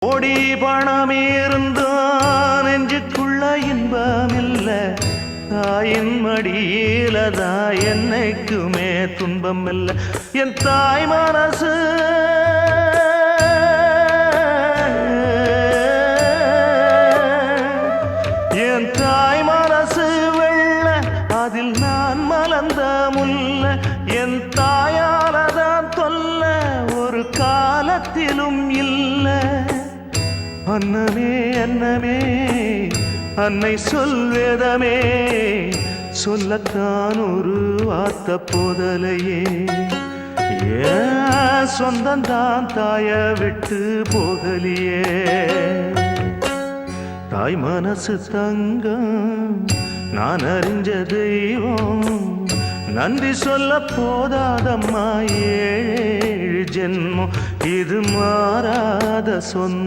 கோடி பணம் இருந்தான் நெஞ்சுக்குள்ள இன்பமில்ல தாயின் மடியிலதான் என்னைக்குமே துன்பம் இல்ல என் தாய் மனசு என் தாய் மனசு வெள்ள அதில் நான் மலர்ந்த முல்ல என் தாயாலதான் தொல்ல ஒரு காலத்திலும் இல்ல அன்னமே அன்னமே அன்னை சொல்வேதமே சொல்லத்தான் ஒரு வார்த்தை போதலையே ஏன் சொந்தந்தான் தாய விட்டு போகலியே தாய் மனசு தங்கம் நான் அறிஞ்ச தெய்வம் நன்றி சொல்ல போதாதம்மா ஏழு ஜென்மம் இது மாறாத சொந்தம்